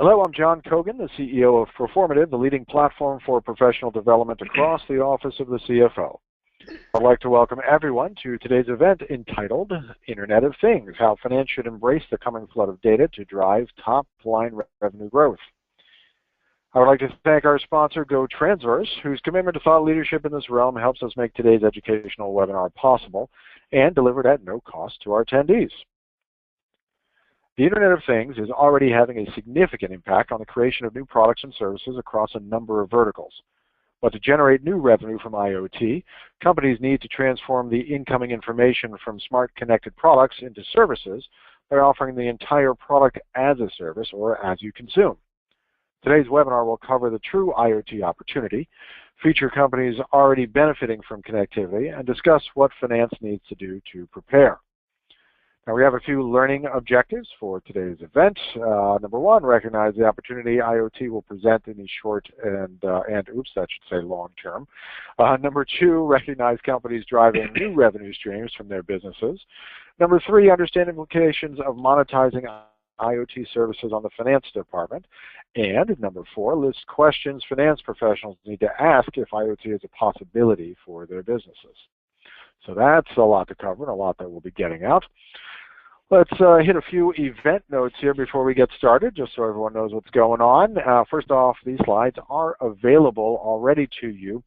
Hello, I'm John Kogan, the CEO of Performative, the leading platform for professional development across the Office of the CFO. I'd like to welcome everyone to today's event entitled Internet of Things, How Finance Should Embrace the Coming Flood of Data to Drive Top-Line Revenue Growth. I would like to thank our sponsor, GoTransverse, whose commitment to thought leadership in this realm helps us make today's educational webinar possible and delivered at no cost to our attendees. The Internet of Things is already having a significant impact on the creation of new products and services across a number of verticals. But to generate new revenue from IoT, companies need to transform the incoming information from smart connected products into services by offering the entire product as a service or as you consume. Today's webinar will cover the true IoT opportunity, feature companies already benefiting from connectivity, and discuss what finance needs to do to prepare. Now, we have a few learning objectives for today's event. Number one, recognize the opportunity IoT will present in the short and oops, that should say long term. Number two, recognize companies driving new revenue streams from their businesses. Number three, understand implications of monetizing IoT services on the finance department. And number four, list questions finance professionals need to ask if IoT is a possibility for their businesses. So that's a lot to cover and a lot that we'll be getting out. Let's hit a few event notes here before we get started, just so everyone knows what's going on. First off, these slides are available already to you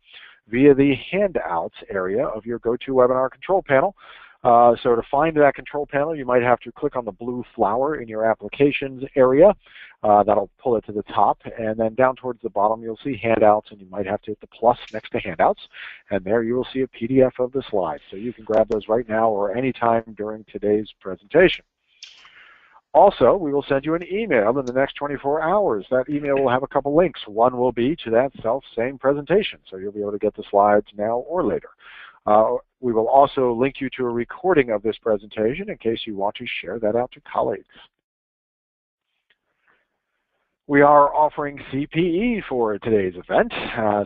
via the handouts area of your GoToWebinar control panel. So to find that control panel, you might have to click on the blue flower in your applications area. That'll pull it to the top, and then down towards the bottom you'll see handouts, and you might have to hit the plus next to handouts, and there you will see a PDF of the slides. So you can grab those right now or anytime during today's presentation. Also, we will send you an email in the next 24 hours. That email will have a couple links. One will be to that same presentation, so you'll be able to get the slides now or later. We will also link you to a recording of this presentation in case you want to share that out to colleagues. We are offering CPE for today's event.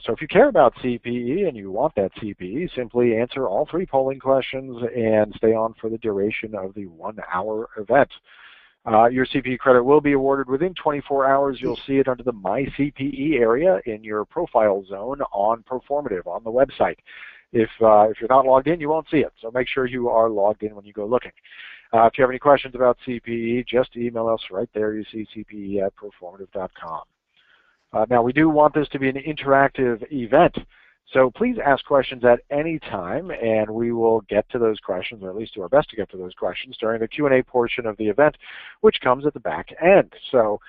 So if you care about CPE and you want that CPE, simply answer all 3 polling questions and stay on for the duration of the 1-hour event. Your CPE credit will be awarded within 24 hours. You'll see it under the My CPE area in your profile zone on Performative on the website. If you're not logged in, you won't see it. So make sure you are logged in when you go looking. If you have any questions about CPE, just email us right there. You see cpe@performative.com. Now, we do want this to be an interactive event. So please ask questions at any time, and we will get to those questions, or at least do our best to get to those questions during the Q&A portion of the event, which comes at the back end. So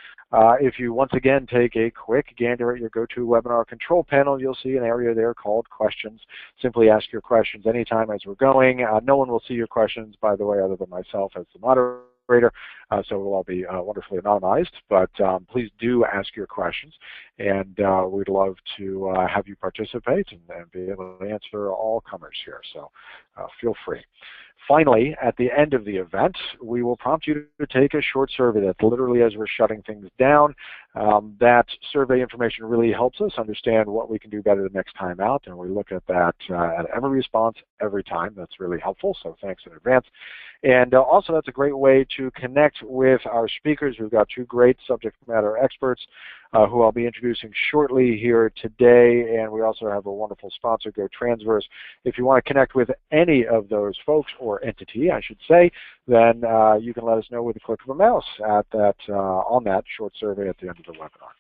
if you once again take a quick gander at your GoToWebinar control panel, you'll see an area there called questions. Simply ask your questions anytime as we're going. No one will see your questions, by the way, other than myself as the moderator. So it will all be wonderfully anonymized, but please do ask your questions, and we'd love to have you participate and be able to answer all comers here, so feel free. Finally, at the end of the event, we will prompt you to take a short survey. That's literally as we're shutting things down. That survey information really helps us understand what we can do better the next time out, and we look at that at every response every time. That's really helpful, so thanks in advance. And also, that's a great way to connect with our speakers. We've got 2 great subject matter experts who I'll be introducing shortly here today, and we also have a wonderful sponsor, GoTransverse. If you want to connect with any of those folks, or entity, I should say, then you can let us know with a click of a mouse at that, on that short survey at the end of the webinar.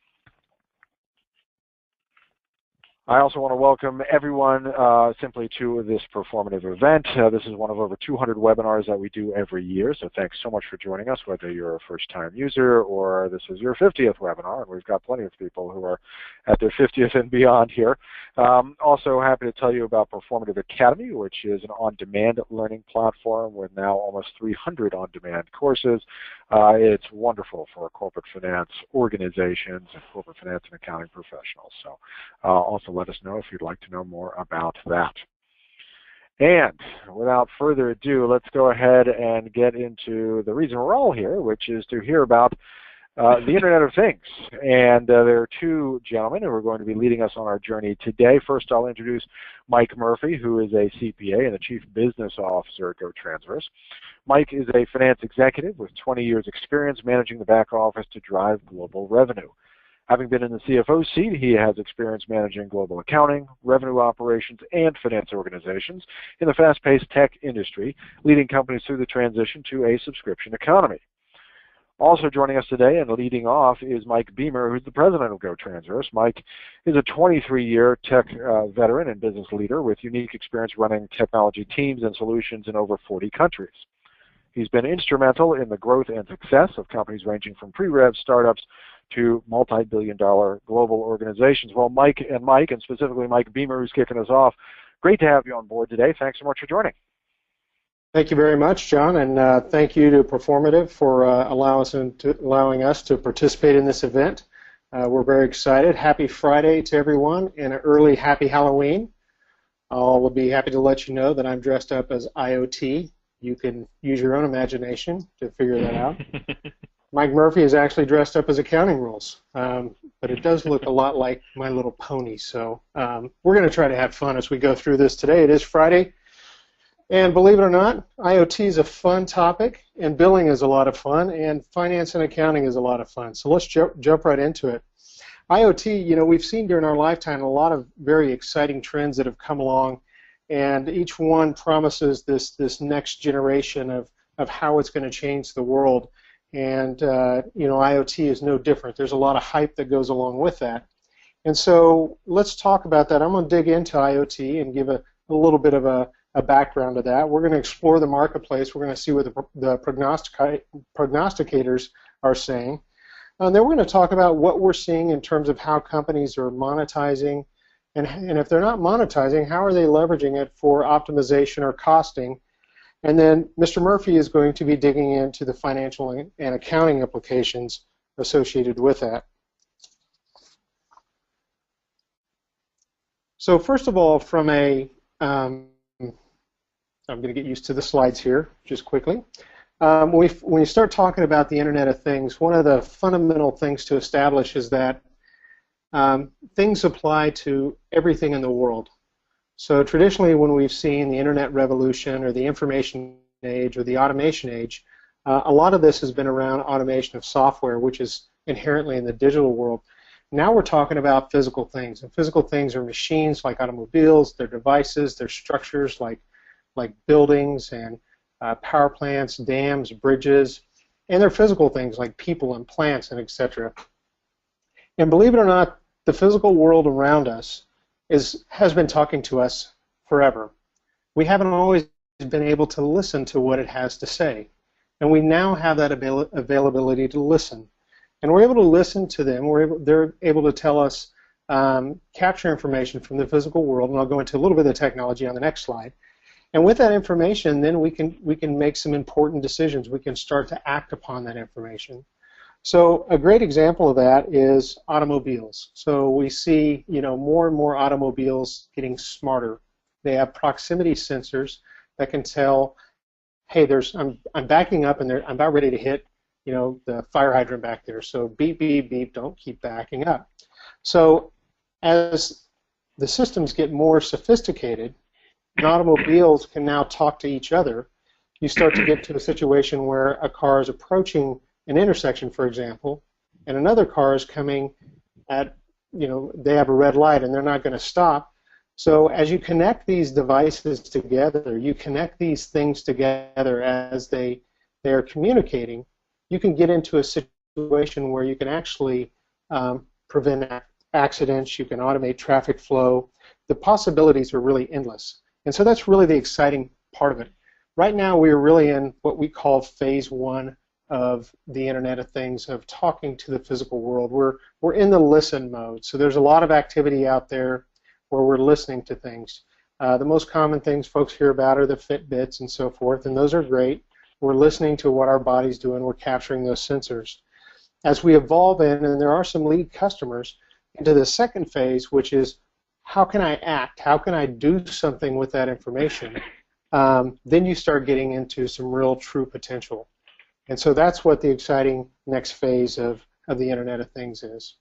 I also want to welcome everyone simply to this Performative event. This is one of over 200 webinars that we do every year, so thanks so much for joining us, whether you're a first-time user or this is your 50th webinar, and we've got plenty of people who are at their 50th and beyond here. Also happy to tell you about Performative Academy, which is an on-demand learning platform with now almost 300 on-demand courses. It's wonderful for corporate finance organizations and corporate finance and accounting professionals. So also let us know if you'd like to know more about that. And without further ado, let's go ahead and get into the reason we're all here, which is to hear about the Internet of Things. And there are two gentlemen who are going to be leading us on our journey today. First, I'll introduce Mike Murphy, who is a CPA and the Chief Business Officer at GoTransverse. Mike is a finance executive with 20 years experience managing the back office to drive global revenue. Having been in the CFO seat, he has experience managing global accounting, revenue operations, and finance organizations in the fast-paced tech industry, leading companies through the transition to a subscription economy. Also joining us today and leading off is Mike Beamer, who's the president of GoTransverse. Mike is a 23-year tech veteran and business leader with unique experience running technology teams and solutions in over 40 countries. He's been instrumental in the growth and success of companies ranging from pre-rev startups to multi-billion-dollar global organizations. Well, Mike, and specifically Mike Beamer, who's kicking us off, great to have you on board today. Thanks so much for joining. Thank you very much, John, and thank you to Performative for allowing us to participate in this event. We're very excited. Happy Friday to everyone, and an early happy Halloween. I'll be happy to let you know that I'm dressed up as IoT. You can use your own imagination to figure that out. Mike Murphy is actually dressed up as accounting rules, but it does look a lot like My Little Pony. So we're going to try to have fun as we go through this today. It is Friday, and believe it or not, IoT is a fun topic, and billing is a lot of fun, and finance and accounting is a lot of fun. So let's jump right into it. IoT, we've seen during our lifetime a lot of very exciting trends that have come along, and each one promises this next generation of how it's going to change the world. And IoT is no different. There's a lot of hype that goes along with that. And so let's talk about that. I'm going to dig into IoT and give a little bit of a background to that. We're going to explore the marketplace. We're going to see what the prognosticators are saying. And then we're going to talk about what we're seeing in terms of how companies are monetizing. And if they're not monetizing, how are they leveraging it for optimization or costing? And then Mr. Murphy is going to be digging into the financial and accounting implications associated with that. So first of all, from I'm going to get used to the slides here just quickly. When you start talking about the Internet of Things, one of the fundamental things to establish is that things apply to everything in the world. So traditionally, when we've seen the Internet revolution or the information age or the automation age, a lot of this has been around automation of software, which is inherently in the digital world. Now we're talking about physical things, and physical things are machines like automobiles, they're devices, they're structures like buildings and power plants, dams, bridges, and they're physical things like people and plants and etc. And believe it or not, the physical world around us has been talking to us forever. We haven't always been able to listen to what it has to say, and we now have that availability to listen. And we're able to listen to them. They're able to tell us, capture information from the physical world, and I'll go into a little bit of the technology on the next slide. And with that information, then we can make some important decisions. We can start to act upon that information. So a great example of that is automobiles. So we see, more and more automobiles getting smarter. They have proximity sensors that can tell, hey, I'm backing up and I'm about ready to hit, the fire hydrant back there. So beep, beep, beep, don't keep backing up. So as the systems get more sophisticated, and automobiles can now talk to each other, you start to get to a situation where a car is approaching an intersection, for example, and another car is coming at, they have a red light and they're not going to stop. So as you connect these devices together, you connect these things together as they are communicating, you can get into a situation where you can actually prevent accidents, you can automate traffic flow. The possibilities are really endless. And so that's really the exciting part of it. Right now we're really in what we call phase one of the Internet of Things, of talking to the physical world. We're in the listen mode. So there's a lot of activity out there where we're listening to things. The most common things folks hear about are the Fitbits and so forth, and those are great. We're listening to what our body's doing. We're capturing those sensors. As we evolve in, and there are some lead customers, into the second phase, which is how can I act? How can I do something with that information? Then you start getting into some real true potential. And so that's what the exciting next phase of the Internet of Things is.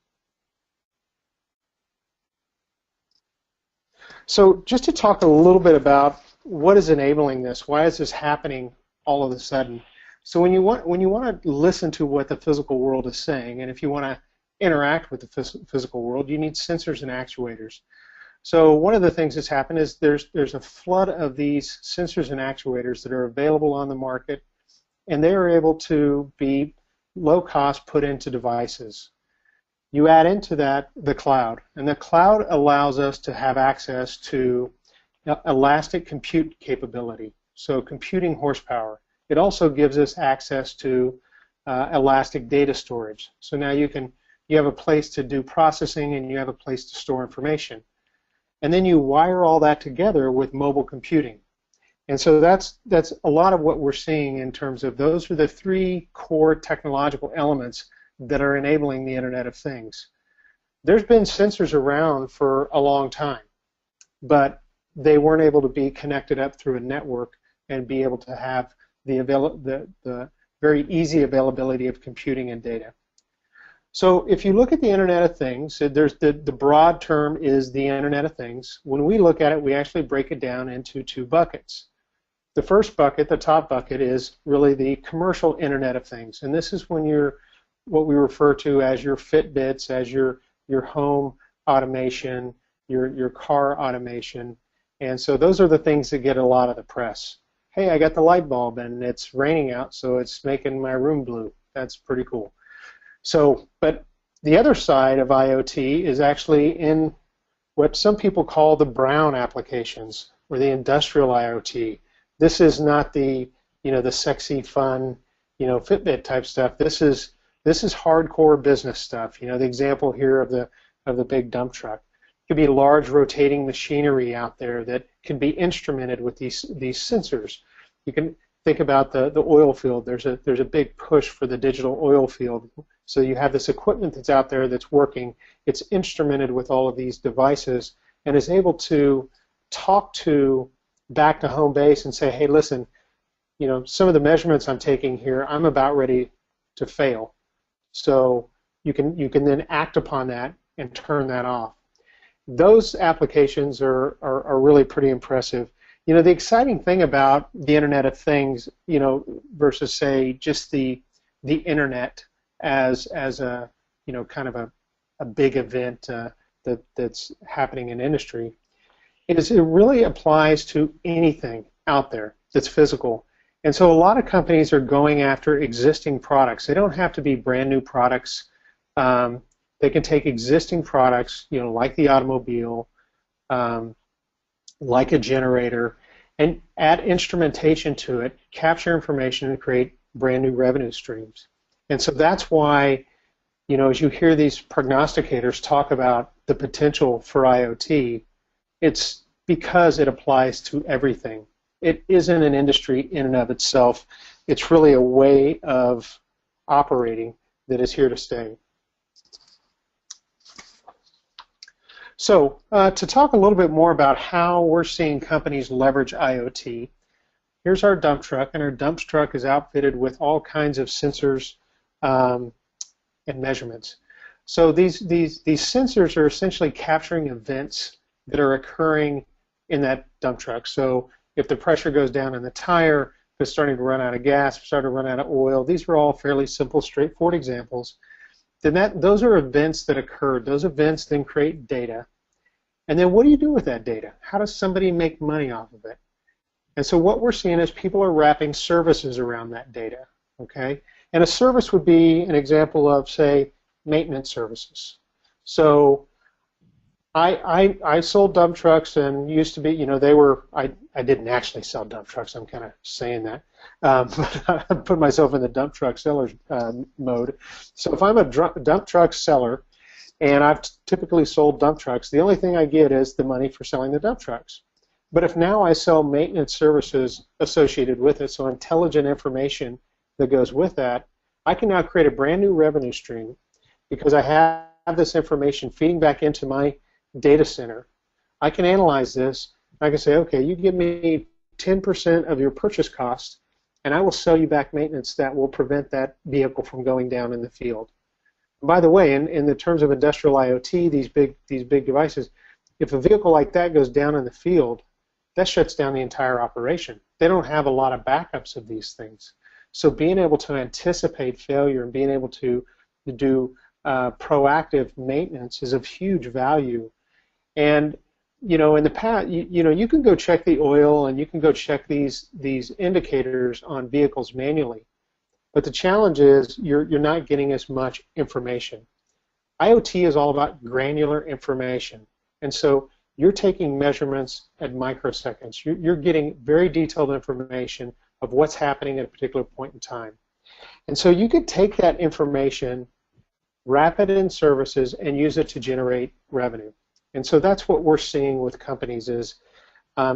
So just to talk a little bit about what is enabling this, why is this happening all of a sudden? So when you want to listen to what the physical world is saying, and if you want to interact with the physical world, you need sensors and actuators. So one of the things that's happened is there's a flood of these sensors and actuators that are available on the market, and they are able to be low cost put into devices. You add into that the cloud, and the cloud allows us to have access to elastic compute capability, so computing horsepower. It also gives us access to elastic data storage. So now you have a place to do processing and you have a place to store information. And then you wire all that together with mobile computing. And so that's a lot of what we're seeing in terms of those are the three core technological elements that are enabling the Internet of Things. There's been sensors around for a long time, but they weren't able to be connected up through a network and be able to have the very easy availability of computing and data. So if you look at the Internet of Things, there's the broad term is the Internet of Things. When we look at it, we actually break it down into two buckets. The first bucket, the top bucket, is really the commercial Internet of Things, and this is when you're what we refer to as your Fitbits, as your home automation, your car automation, and so those are the things that get a lot of the press. Hey, I got the light bulb and it's raining out, so it's making my room blue. That's pretty cool. So, but the other side of IoT is actually in what some people call the brown applications or the industrial IoT. This is not the the sexy, fun, Fitbit type stuff. This is hardcore business stuff. The example here of the big dump truck. It could be large rotating machinery out there that can be instrumented with these sensors. You can think about the oil field. There's a big push for the digital oil field. So you have this equipment that's out there that's working. It's instrumented with all of these devices and is able to talk back to home base and say, hey, listen, some of the measurements I'm taking here, I'm about ready to fail. So you can then act upon that and turn that off. Those applications are really pretty impressive. The exciting thing about the Internet of Things, versus say just the Internet as a kind of a big event that's happening in industry, is it really applies to anything out there that's physical. And so a lot of companies are going after existing products. They don't have to be brand new products. They can take existing products, like the automobile, like a generator, and add instrumentation to it, capture information, and create brand new revenue streams. And so that's why, as you hear these prognosticators talk about the potential for IoT, it's because it applies to everything. It isn't an industry in and of itself. It's really a way of operating that is here to stay. So to talk a little bit more about how we're seeing companies leverage IoT, here's our dump truck, and our dump truck is outfitted with all kinds of sensors and measurements. So these sensors are essentially capturing events that are occurring in that dump truck. So if the pressure goes down in the tire, if it's starting to run out of gas, if it's starting to run out of oil, these are all fairly simple, straightforward examples. Then those are events that occurred. Those events then create data. And then what do you do with that data? How does somebody make money off of it? And so what we're seeing is people are wrapping services around that data. Okay? And a service would be an example of, say, maintenance services. So I sold dump trucks and used to be, I didn't actually sell dump trucks, I'm kind of saying that. But I put myself in the dump truck seller mode. So if I'm a dump truck seller and I've typically sold dump trucks, the only thing I get is the money for selling the dump trucks. But if now I sell maintenance services associated with it, so intelligent information that goes with that, I can now create a brand new revenue stream because I have this information feeding back into my data center. I can analyze this. I can say, okay, you give me 10% of your purchase cost, and I will sell you back maintenance that will prevent that vehicle from going down in the field. By the way, in the terms of industrial IoT, these big devices, if a vehicle like that goes down in the field, that shuts down the entire operation. They don't have a lot of backups of these things. So being able to anticipate failure and being able to do proactive maintenance is of huge value. And in the past, you can go check the oil and you can go check these indicators on vehicles manually. But the challenge is you're not getting as much information. IoT is all about granular information. And so you're taking measurements at microseconds. You're getting very detailed information of what's happening at a particular point in time. And so you could take that information, wrap it in services, and use it to generate revenue. And so that's what we're seeing with companies is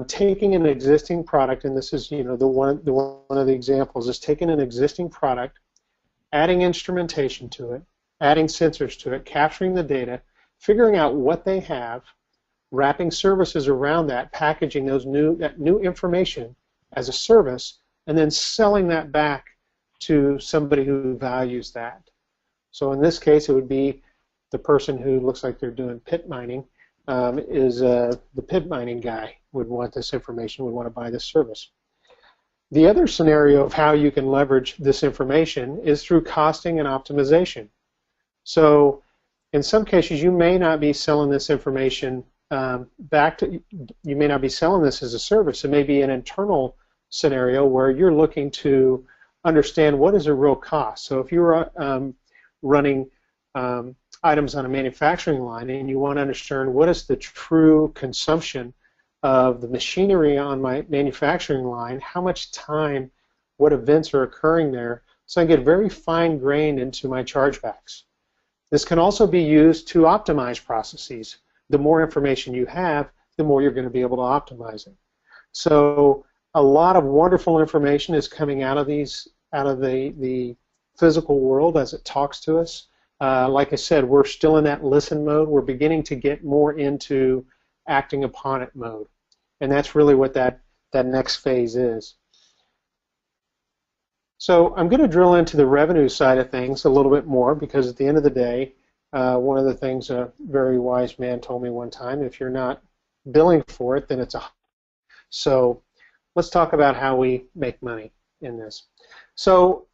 taking an existing product, and this is one of the examples, is taking an existing product, adding instrumentation to it, adding sensors to it, capturing the data, figuring out what they have, wrapping services around that, packaging that new information as a service, and then selling that back to somebody who values that. So in this case, it would be the person who looks like they're doing pit mining, the pit mining guy would want this information, would want to buy this service. The other scenario of how you can leverage this information is through costing and optimization. So in some cases, you may not be selling this information you may not be selling this as a service. It may be an internal scenario where you're looking to understand what is a real cost. So if you're running items on a manufacturing line and you want to understand what is the true consumption of the machinery on my manufacturing line, how much time, what events are occurring there, so I get very fine-grained into my chargebacks. This can also be used to optimize processes. The more information you have, the more you're going to be able to optimize it. So a lot of wonderful information is coming out of the physical world as it talks to us. Like I said, we're still in that listen mode. We're beginning to get more into acting upon it mode. And that's really what that next phase is. So I'm going to drill into the revenue side of things a little bit more because at the end of the day, one of the things a very wise man told me one time, if you're not billing for it, then it's a... So let's talk about how we make money in this. So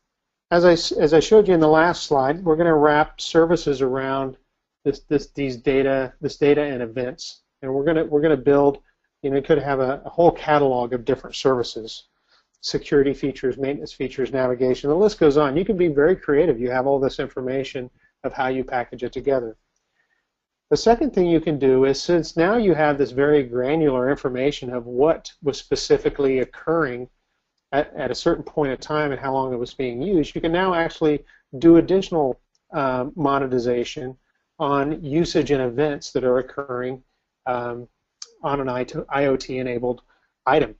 as I showed you in the last slide, we're going to wrap services around this data and events, and we're going to build. You could have a whole catalog of different services, security features, maintenance features, navigation. The list goes on. You can be very creative. You have all this information of how you package it together. The second thing you can do is, since now you have this very granular information of what was specifically occurring at a certain point in time and how long it was being used, you can now actually do additional monetization on usage and events that are occurring on an IoT-enabled item,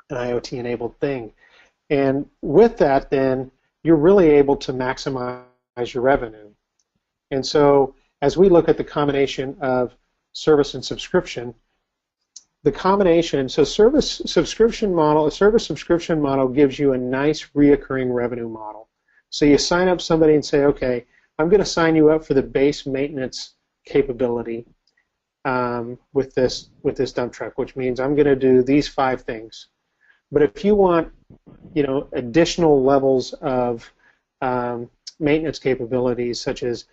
an IoT-enabled thing. And with that, then, you're really able to maximize your revenue. And so as we look at the combination of service and subscription, the combination, so a service subscription model gives you a nice reoccurring revenue model. So you sign up somebody and say, okay, I'm going to sign you up for the base maintenance capability with this dump truck, which means I'm going to do these 5 things. But if you want, additional levels of maintenance capabilities, such as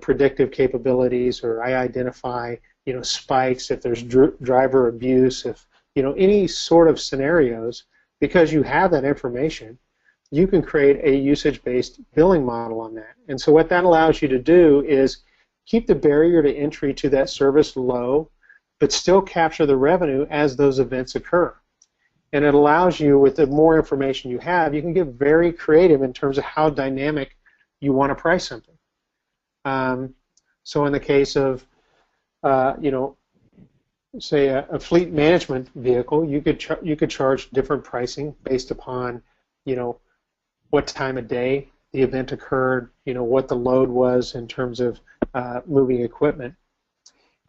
predictive capabilities, or I identify spikes if there's driver abuse, if any sort of scenarios, because you have that information, you can create a usage-based billing model on that. And so what that allows you to do is keep the barrier to entry to that service low, but still capture the revenue as those events occur. And it allows you, with the more information you have, you can get very creative in terms of how dynamic you want to price something. So in the case of, say a fleet management vehicle, you could charge different pricing based upon, what time of day the event occurred, what the load was in terms of moving equipment.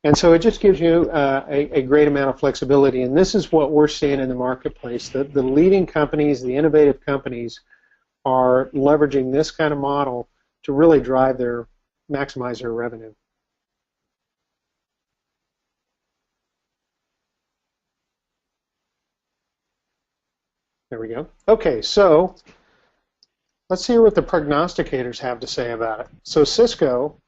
And so it just gives you a great amount of flexibility, and this is what we're seeing in the marketplace. The leading companies, the innovative companies, are leveraging this kind of model to really maximize their revenue. There we go. Okay, so let's hear what the prognosticators have to say about it. So Cisco,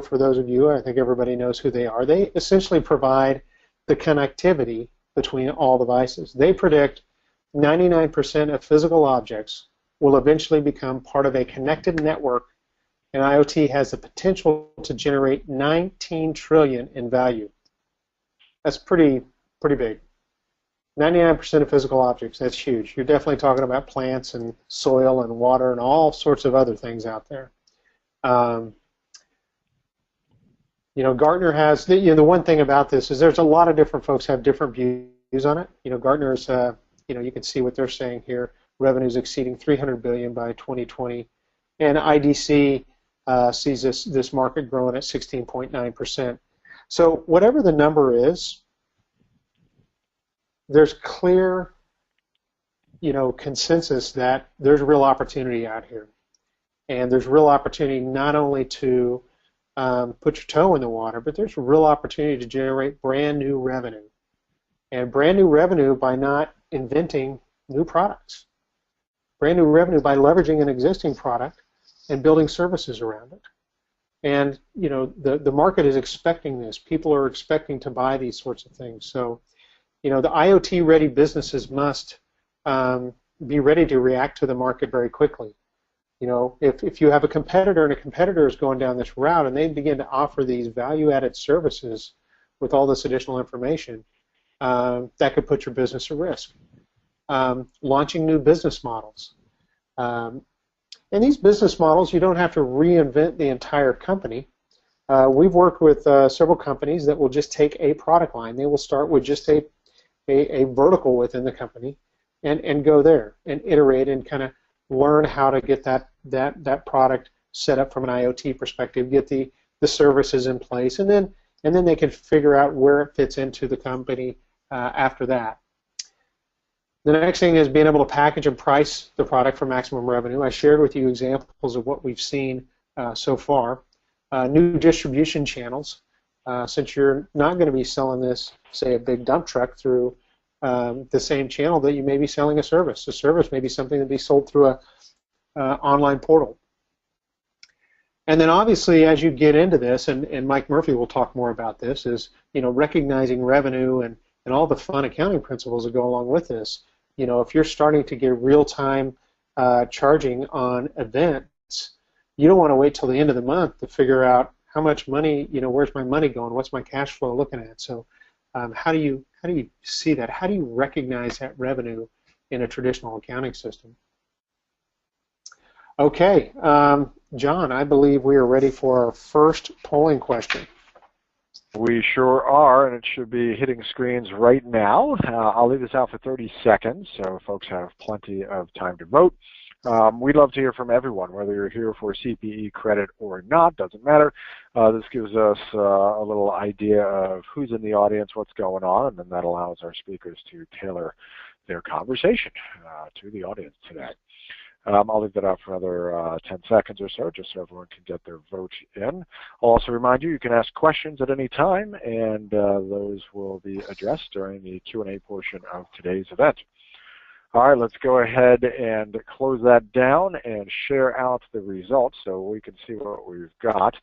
for those of you, I think everybody knows who they are, they essentially provide the connectivity between all devices. They predict 99% of physical objects will eventually become part of a connected network, and IoT has the potential to generate 19 trillion in value. That's pretty big. 99% of physical objects, that's huge. You're definitely talking about plants and soil and water and all sorts of other things out there. You know, Gartner has, the one thing about this is there's a lot of different folks have different views on it. You know, Gartner's, you can see what they're saying here, revenues exceeding 300 billion by 2020, and IDC sees this market growing at 16.9%. So whatever the number is, there's clear, consensus that there's real opportunity out here, and there's real opportunity not only to put your toe in the water, but there's real opportunity to generate brand new revenue, and brand new revenue by not inventing new products, brand new revenue by leveraging an existing product and building services around it. And the market is expecting this. People are expecting to buy these sorts of things. So the IoT-ready businesses must be ready to react to the market very quickly. If you have a competitor and a competitor is going down this route and they begin to offer these value-added services with all this additional information, that could put your business at risk. Launching new business models. And these business models, you don't have to reinvent the entire company. We've worked with several companies that will just take a product line. They will start with just a vertical within the company and go there and iterate and kind of learn how to get that product set up from an IoT perspective, get the services in place, and then they can figure out where it fits into the company after that. The next thing is being able to package and price the product for maximum revenue. I shared with you examples of what we've seen so far. New distribution channels. Since you're not going to be selling this, say, a big dump truck through the same channel that you may be selling a service. A service may be something that be sold through a online portal. And then obviously as you get into this, and Mike Murphy will talk more about this, is recognizing revenue and all the fun accounting principles that go along with this. If you're starting to get real-time charging on events, you don't want to wait till the end of the month to figure out how much money, where's my money going, what's my cash flow looking at. So how do you see that? How do you recognize that revenue in a traditional accounting system? Okay, John, I believe we are ready for our first polling question. We sure are, and it should be hitting screens right now. I'll leave this out for 30 seconds, so folks have plenty of time to vote. We'd love to hear from everyone, whether you're here for CPE credit or not, doesn't matter. This gives us a little idea of who's in the audience, what's going on, and then that allows our speakers to tailor their conversation to the audience today. I'll leave that out for another 10 seconds or so, just so everyone can get their vote in. I'll also remind you can ask questions at any time, and those will be addressed during the Q&A portion of today's event. All right, let's go ahead and close that down and share out the results so we can see what we've got.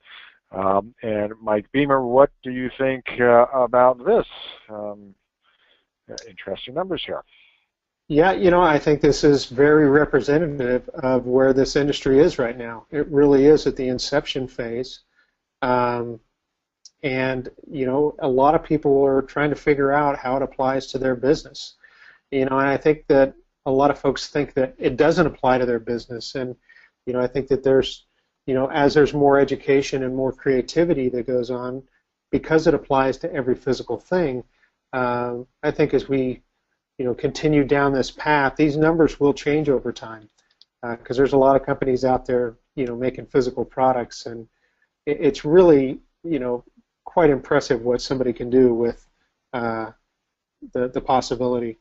And Mike Beamer, what do you think about this? Interesting numbers here. Yeah, I think this is very representative of where this industry is right now. It really is at the inception phase. And, a lot of people are trying to figure out how it applies to their business. And I think that a lot of folks think that it doesn't apply to their business. And, I think that there's, as there's more education and more creativity that goes on, because it applies to every physical thing, I think as we continue down this path, these numbers will change over time because there's a lot of companies out there, making physical products, and it's really, quite impressive what somebody can do with the possibility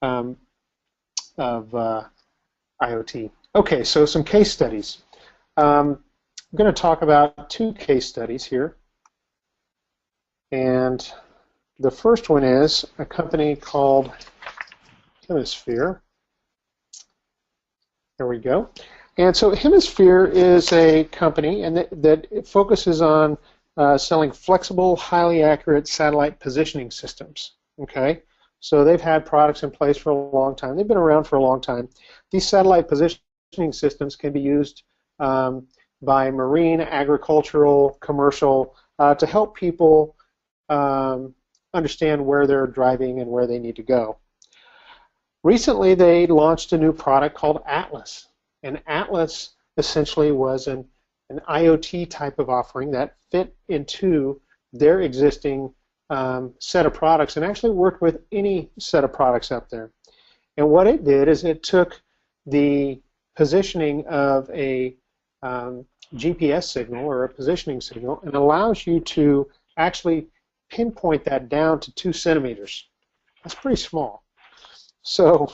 of IoT. Okay, so some case studies. I'm going to talk about 2 case studies here. And the first one is a company called Hemisphere. There we go. And so Hemisphere is a company and that focuses on selling flexible, highly accurate satellite positioning systems. Okay, so they've had products in place for a long time. They've been around for a long time. These satellite positioning systems can be used by marine, agricultural, commercial, to help people understand where they're driving and where they need to go. Recently, they launched a new product called Atlas. And Atlas essentially was an IoT type of offering that fit into their existing set of products and actually worked with any set of products out there. And what it did is it took the positioning of a GPS signal or a positioning signal and allows you to actually pinpoint that down to 2 centimeters. That's pretty small. So,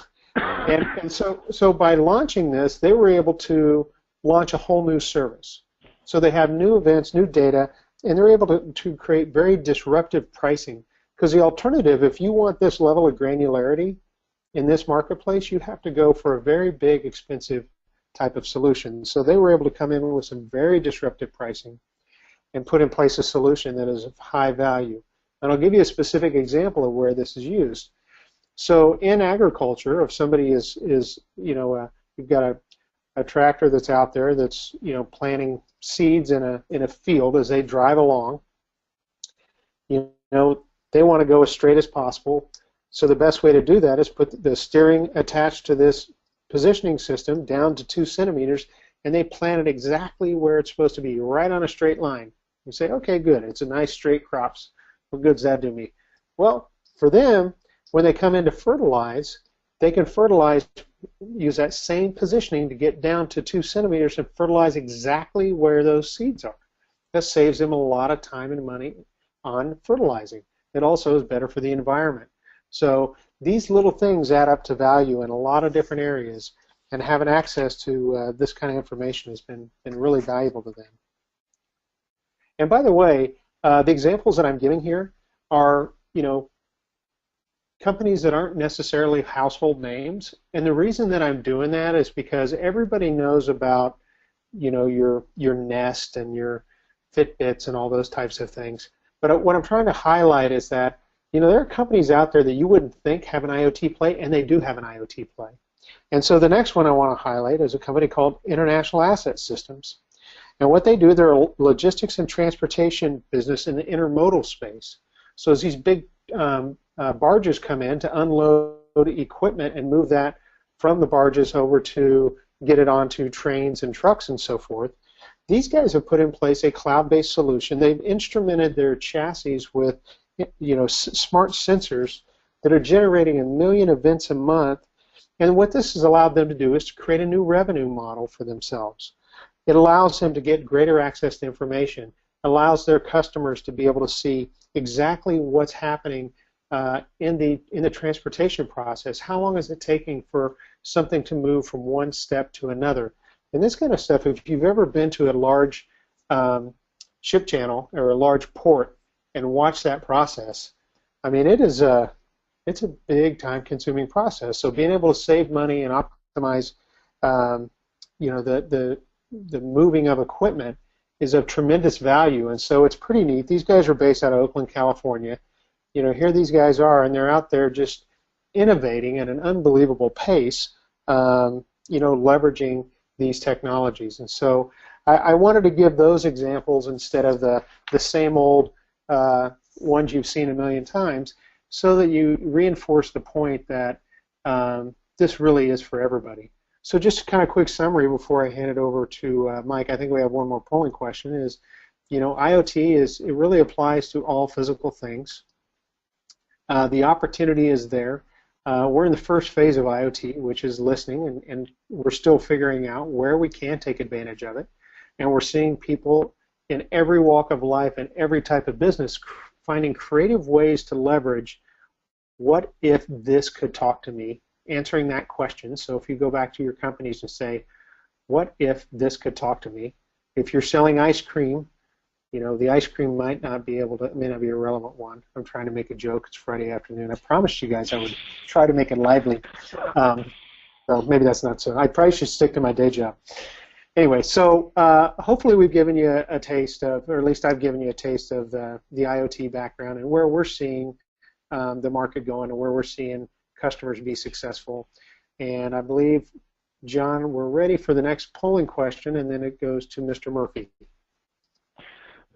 so by launching this, they were able to launch a whole new service. So they have new events, new data, and they're able to create very disruptive pricing. Because the alternative, if you want this level of granularity in this marketplace, you have to go for a very big, expensive type of solution. So they were able to come in with some very disruptive pricing and put in place a solution that is of high value. And I'll give you a specific example of where this is used. So in agriculture, if somebody is you've got a tractor that's out there that's planting seeds in a field as they drive along, they want to go as straight as possible. So the best way to do that is put the steering attached to this positioning system down to 2 centimeters, and they plant it exactly where it's supposed to be, right on a straight line. You say, okay, good, it's a nice straight crops. What good's that do me? Well, for them, when they come in to fertilize, they can fertilize, use that same positioning to get down to 2 centimeters and fertilize exactly where those seeds are. That saves them a lot of time and money on fertilizing. It also is better for the environment. So these little things add up to value in a lot of different areas, and having access to this kind of information has been really valuable to them. And by the way, the examples that I'm giving here are, companies that aren't necessarily household names, and the reason that I'm doing that is because everybody knows about, your Nest and your Fitbits and all those types of things. But what I'm trying to highlight is that, there are companies out there that you wouldn't think have an IoT play, and they do have an IoT play. And so the next one I want to highlight is a company called International Asset Systems. And what they do, they're a logistics and transportation business in the intermodal space. So as these big barges come in to unload equipment and move that from the barges over to get it onto trains and trucks and so forth, these guys have put in place a cloud-based solution. They've instrumented their chassis with smart sensors that are generating 1 million events a month. And what this has allowed them to do is to create a new revenue model for themselves. It allows them to get greater access to information, allows their customers to be able to see exactly what's happening in the transportation process. How long is it taking for something to move from one step to another? And this kind of stuff, if you've ever been to a large ship channel or a large port and watched that process, I mean, it's a big time-consuming process. So being able to save money and optimize, the moving of equipment is of tremendous value, and so it's pretty neat. These guys are based out of Oakland, California. Here these guys are, and they're out there just innovating at an unbelievable pace, leveraging these technologies. And so I wanted to give those examples instead of the same old ones you've seen a million times, so that you reinforce the point that this really is for everybody. So just a kind of quick summary before I hand it over to Mike. I think we have one more polling question. Is, IoT it really applies to all physical things. The opportunity is there. We're in the first phase of IoT, which is listening, and we're still figuring out where we can take advantage of it. And we're seeing people in every walk of life and every type of business, finding creative ways to leverage what if this could talk to me, answering that question. So if you go back to your companies and say, what if this could talk to me? If you're selling ice cream, the ice cream may not be a relevant one. I'm trying to make a joke. It's Friday afternoon. I promised you guys I would try to make it lively. So maybe that's not so. I probably should stick to my day job. Anyway, so hopefully we've given you a taste of, or at least I've given you a taste of the IoT background and where we're seeing the market going and where we're seeing customers be successful. And I believe, John, we're ready for the next polling question, and then it goes to Mr. Murphy.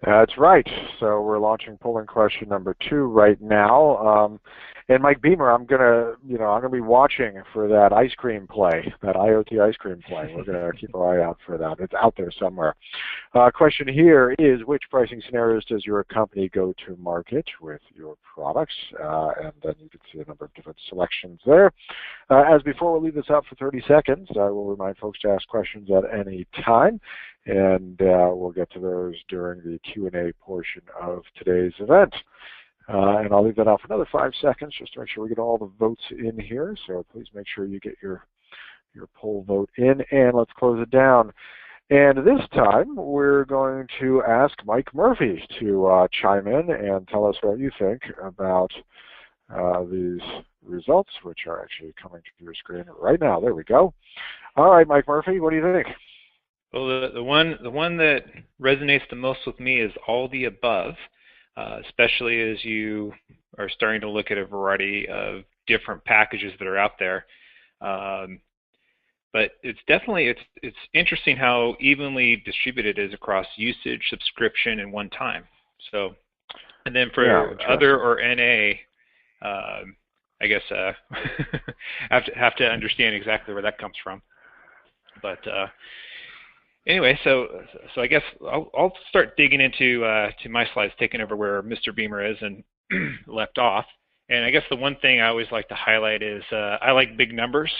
That's right. So we're launching polling question number 2 right now. And Mike Beamer, I'm gonna be watching for that ice cream play, that IoT ice cream play. We're gonna keep our eye out for that. It's out there somewhere. Question here is, which pricing scenarios does your company go to market with your products? And then you can see a number of different selections there. As before, we'll leave this up for 30 seconds. I will remind folks to ask questions at any time, and we'll get to those during the Q&A portion of today's event. And I'll leave that out for another 5 seconds just to make sure we get all the votes in here. So please make sure you get your poll vote in, and let's close it down. And this time, we're going to ask Mike Murphy to chime in and tell us what you think about these results, which are actually coming to your screen right now. There we go. All right, Mike Murphy, what do you think? Well, the one that resonates the most with me is all the above. Especially as you are starting to look at a variety of different packages that are out there. But it's definitely, it's interesting how evenly distributed it is across usage, subscription, and one time. So, and then for other or NA, I guess have to understand exactly where that comes from. But anyway, so I guess I'll start digging into to my slides, taking over where Mr. Beamer is and left off. And I guess the one thing I always like to highlight is I like big numbers,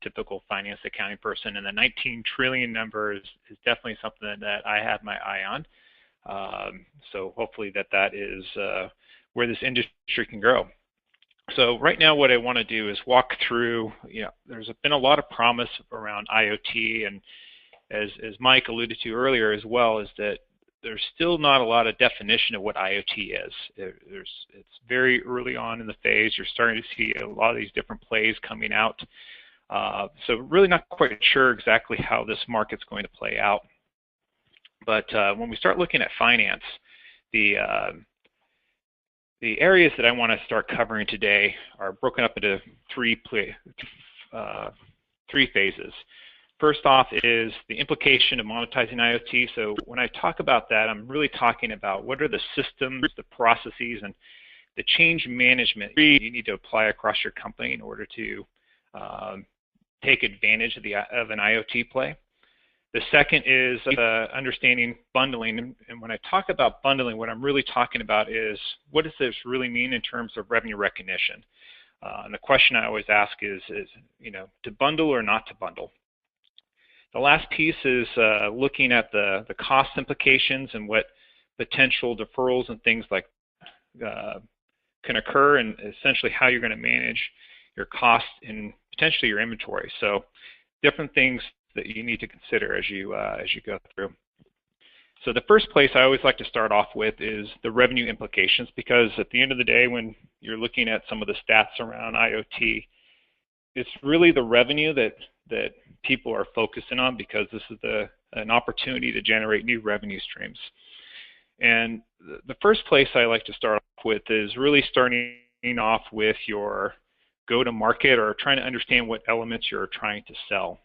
typical finance accounting person, and the 19 trillion number is definitely something that I have my eye on. So hopefully that is where this industry can grow. So right now what I want to do is walk through, there's been a lot of promise around IoT, and as Mike alluded to earlier as well, is that there's still not a lot of definition of what IoT is. It's very early on in the phase. You're starting to see a lot of these different plays coming out. So really not quite sure exactly how this market's going to play out. But when we start looking at finance, the areas that I want to start covering today are broken up into three phases. First off is the implication of monetizing IoT. So when I talk about that, I'm really talking about what are the systems, the processes, and the change management you need to apply across your company in order to take advantage of an IoT play. The second is understanding bundling. And when I talk about bundling, what I'm really talking about is what does this really mean in terms of revenue recognition? And the question I always ask is to bundle or not to bundle? The last piece is looking at the cost implications and what potential deferrals and things like can occur, and essentially how you're going to manage your costs and potentially your inventory. So different things that you need to consider as you go through. So the first place I always like to start off with is the revenue implications, because at the end of the day, when you're looking at some of the stats around IoT, it's really the revenue that people are focusing on, because this is an opportunity to generate new revenue streams. And the first place I like to start off with is really starting off with your go-to-market, or trying to understand what elements you're trying to sell.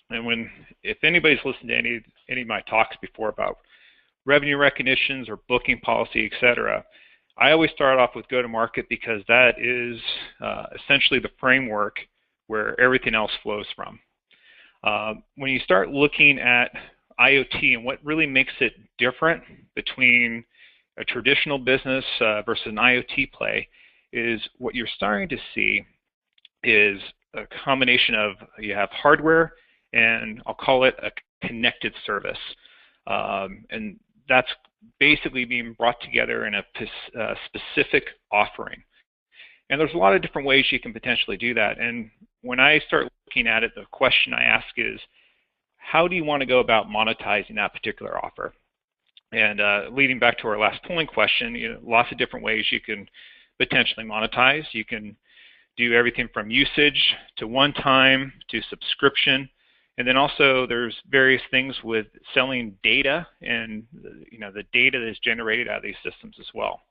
And if anybody's listened to any of my talks before about revenue recognitions or booking policy, etc., I always start off with go-to-market, because that is essentially the framework where everything else flows from. When you start looking at IoT and what really makes it different between a traditional business versus an IoT play, is what you're starting to see is a combination of, you have hardware and I'll call it a connected service. And that's basically being brought together in a specific offering. And there's a lot of different ways you can potentially do that. And when I start looking at it, the question I ask is, how do you want to go about monetizing that particular offer? And leading back to our last polling question, lots of different ways you can potentially monetize. You can do everything from usage to one-time to subscription. And then also there's various things with selling data and the data that is generated out of these systems as well.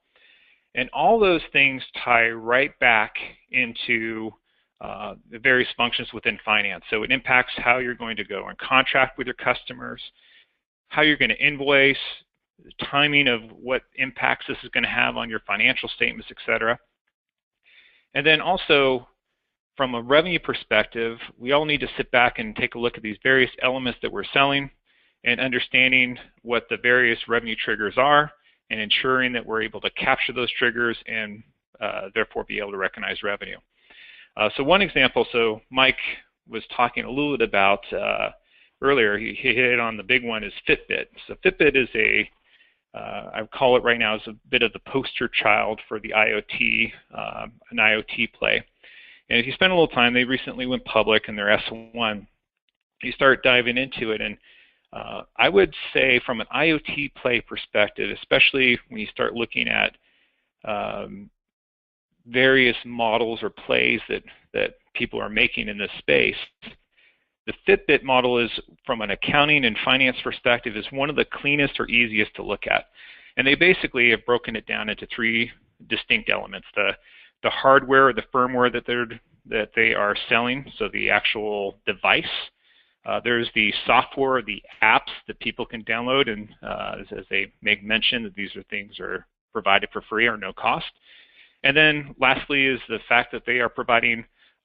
And all those things tie right back into the various functions within finance. So it impacts how you're going to go and contract with your customers, how you're going to invoice, the timing of what impacts this is going to have on your financial statements, etc. And then also, from a revenue perspective, we all need to sit back and take a look at these various elements that we're selling and understanding what the various revenue triggers are and ensuring that we're able to capture those triggers and therefore be able to recognize revenue. So one example, so Mike was talking a little bit about earlier, he hit on the big one, is Fitbit. So Fitbit is I would call it right now as a bit of the poster child for the IoT, an IoT play. And if you spend a little time, they recently went public in their S1. You start diving into it, and I would say from an IoT play perspective, especially when you start looking at various models or plays that people are making in this space, the Fitbit model is, from an accounting and finance perspective, is one of the cleanest or easiest to look at. And they basically have broken it down into three distinct elements. The hardware or the firmware that they are selling, so the actual device. There's the software, the apps that people can download, and as they make mention that these are things are provided for free or no cost. And then lastly is the fact that they are providing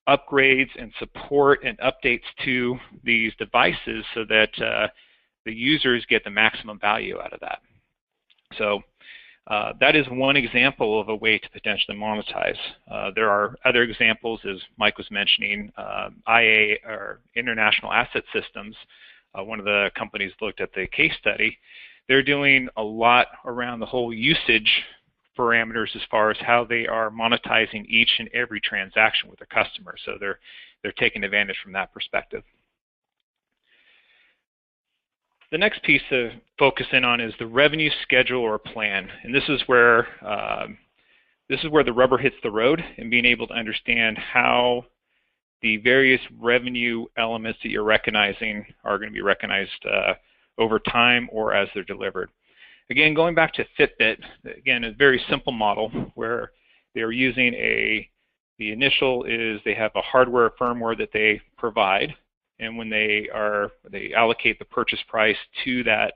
upgrades and support and updates to these devices so that the users get the maximum value out of that. So that is one example of a way to potentially monetize. There are other examples, as Mike was mentioning, IA, or International Asset Systems, one of the companies looked at the case study. They're doing a lot around the whole usage parameters as far as how they are monetizing each and every transaction with their customers. So they're taking advantage from that perspective. The next piece to focus in on is the revenue schedule or plan, and this is where the rubber hits the road, and being able to understand how the various revenue elements that you're recognizing are going to be recognized over time or as they're delivered. Again, going back to Fitbit, again, a very simple model where they're using the initial is they have a hardware firmware that they provide, and when they allocate the purchase price to that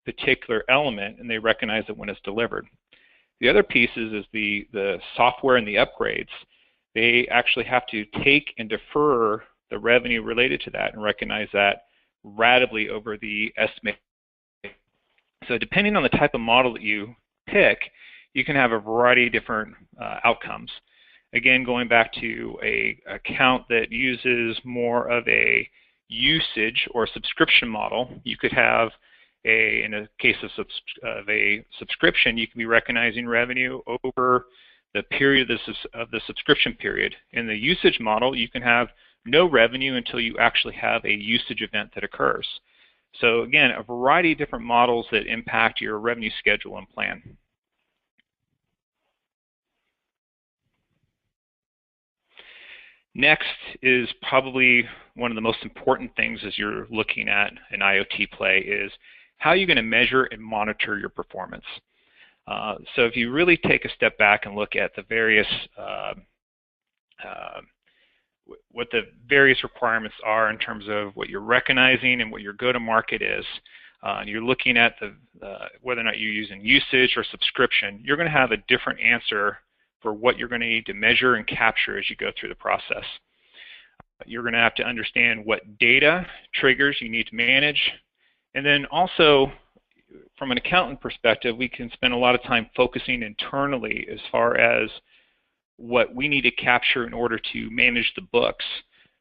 particular element, and they recognize it when it's delivered. The other piece is the software and the upgrades. They actually have to take and defer the revenue related to that and recognize that ratably over the estimate. So depending on the type of model that you pick, you can have a variety of different outcomes. Again, going back to an account that uses more of a usage or subscription model, you could have in a case of a subscription, you can be recognizing revenue over the period of the subscription period. In the usage model, you can have no revenue until you actually have a usage event that occurs. So again, a variety of different models that impact your revenue schedule and plan. Next is probably one of the most important things as you're looking at an IoT play is how you're going to measure and monitor your performance. So if you really take a step back and look at the various what the various requirements are in terms of what you're recognizing and what your go-to-market is, and you're looking at whether or not you're using usage or subscription, you're going to have a different answer for what you're going to need to measure and capture as you go through the process. You're going to have to understand what data triggers you need to manage, and then also from an accountant perspective, we can spend a lot of time focusing internally as far as what we need to capture in order to manage the books.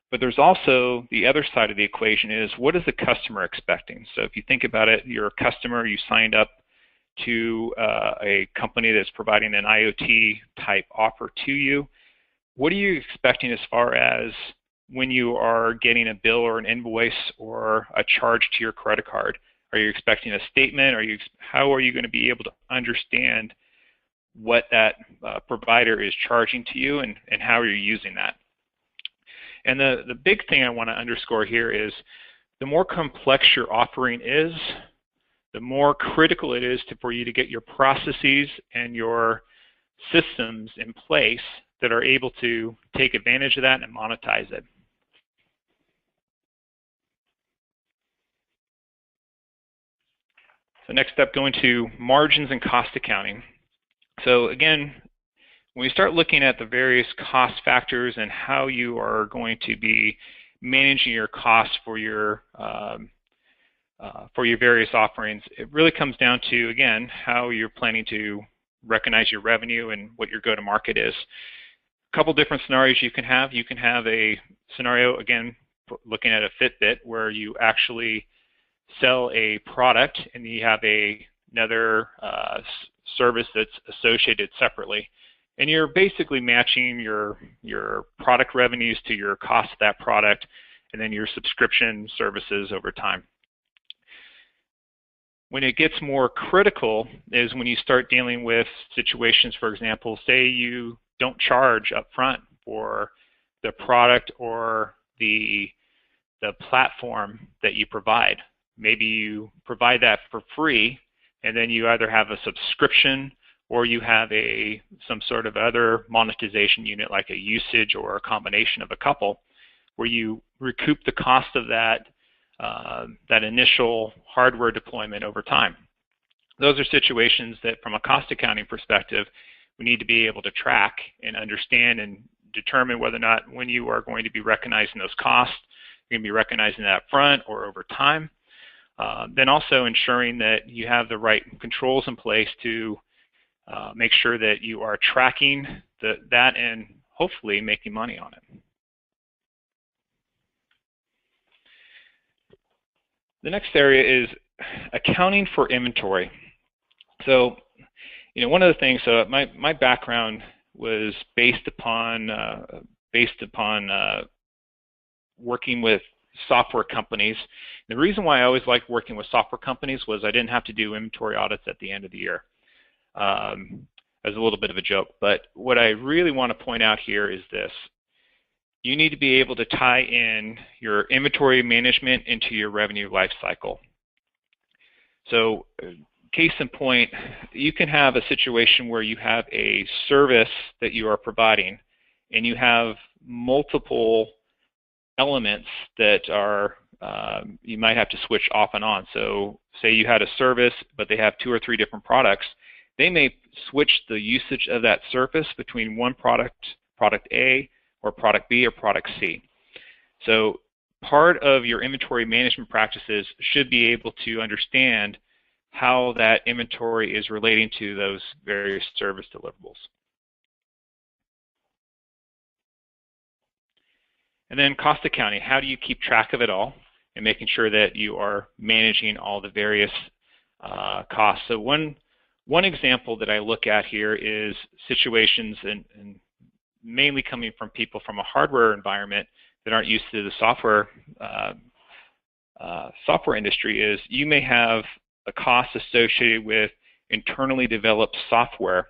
But there's also the other side of the equation is what is the customer expecting? So if you think about it, you're a customer, you signed up to a company that's providing an IoT type offer to you, what are you expecting as far as when you are getting a bill or an invoice or a charge to your credit card? Are you expecting a statement? How are you going to be able to understand what that provider is charging to you and how you're using that? And the big thing I want to underscore here is the more complex your offering is, the more critical it is for you to get your processes and your systems in place that are able to take advantage of that and monetize it. So next step, going to margins and cost accounting. So again, when you start looking at the various cost factors and how you are going to be managing your costs for your various offerings, it really comes down to, again, how you're planning to recognize your revenue and what your go-to-market is. A couple different scenarios you can have. You can have a scenario, again, looking at a Fitbit, where you actually sell a product and you have another service that's associated separately. And you're basically matching your product revenues to your cost of that product and then your subscription services over time. When it gets more critical is when you start dealing with situations, for example, say you don't charge up front for the product or the platform that you provide. Maybe you provide that for free, and then you either have a subscription or you have some sort of other monetization unit like a usage or a combination of a couple, where you recoup the cost of that initial hardware deployment over time. Those are situations that, from a cost accounting perspective, we need to be able to track and understand and determine whether or not, when you are going to be recognizing those costs, you're going to be recognizing that up front or over time. Then also ensuring that you have the right controls in place to make sure that you are tracking that and hopefully making money on it. The next area is accounting for inventory. So, one of the things, my background was based upon working with software companies. The reason why I always liked working with software companies was I didn't have to do inventory audits at the end of the year. As a little bit of a joke, but what I really want to point out here is this. You need to be able to tie in your inventory management into your revenue lifecycle. So, case in point, you can have a situation where you have a service that you are providing and you have multiple elements that are you might have to switch off and on. So say you had a service, but they have 2 or 3 different products. They may switch the usage of that service between one product, product A, or product B, or product C. So part of your inventory management practices should be able to understand how that inventory is relating to those various service deliverables. And then cost accounting. How do you keep track of it all and making sure that you are managing all the various costs? So one example that I look at here is situations, and mainly coming from people from a hardware environment that aren't used to the software industry, is you may have a cost associated with internally developed software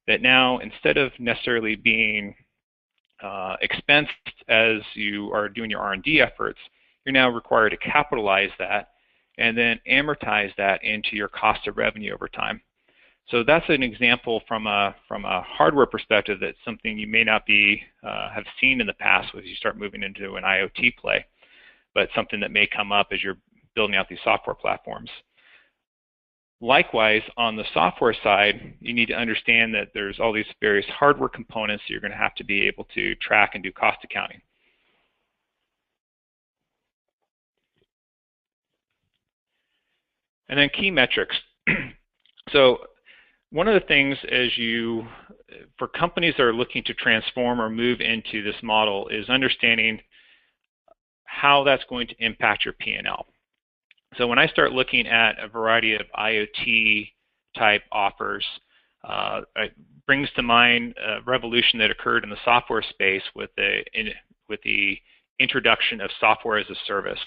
that now, instead of necessarily being expensed as you are doing your R&D efforts, you're now required to capitalize that and then amortize that into your cost of revenue over time. So that's an example from a hardware perspective. That's something you may not be have seen in the past as you start moving into an IoT play, but something that may come up as you're building out these software platforms. Likewise, on the software side, you need to understand that there's all these various hardware components that you're going to have to be able to track and do cost accounting. And then key metrics. So one of the things for companies that are looking to transform or move into this model is understanding how that's going to impact your P&L. So when I start looking at a variety of IoT type offers. It brings to mind a revolution that occurred in the software space with the introduction of software as a service.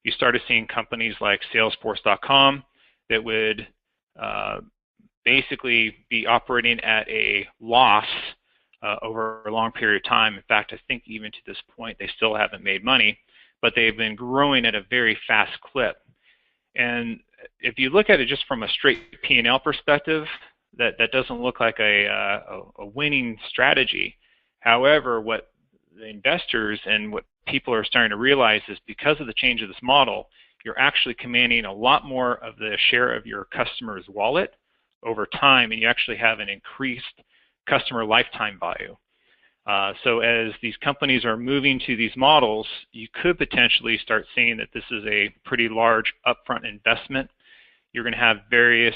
You started seeing companies like Salesforce.com that would basically be operating at a loss over a long period of time. In fact, I think even to this point they still haven't made money, but they've been growing at a very fast clip. And if you look at it just from a straight P&L perspective, that doesn't look like a winning strategy. However, what the investors and what people are starting to realize is because of the change of this model, you're actually commanding a lot more of the share of your customer's wallet over time, and you actually have an increased customer lifetime value. So as these companies are moving to these models, you could potentially start seeing that this is a pretty large upfront investment. You're going to have various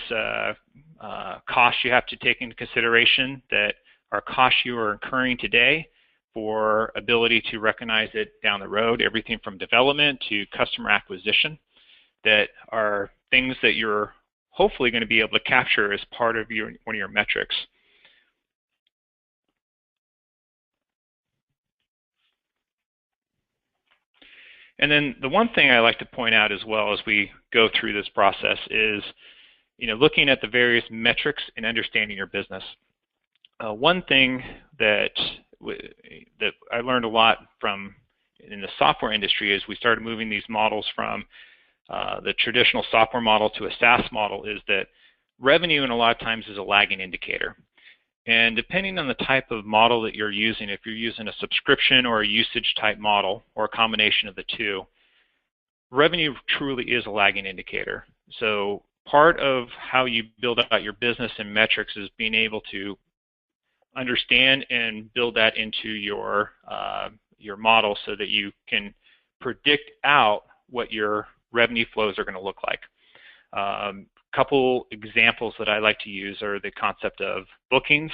costs you have to take into consideration that are costs you are incurring today for ability to recognize it down the road, everything from development to customer acquisition, that are things that you're hopefully going to be able to capture as part of one of your metrics. And then the one thing I like to point out as well as we go through this process is, looking at the various metrics and understanding your business. One thing that I learned a lot from in the software industry is we started moving these models from the traditional software model to a SaaS model is that revenue in a lot of times is a lagging indicator. And depending on the type of model that you're using, if you're using a subscription or a usage type model or a combination of the two, revenue truly is a lagging indicator. So part of how you build out your business and metrics is being able to understand and build that into your model so that you can predict out what your revenue flows are going to look like. Couple examples that I like to use are the concept of bookings,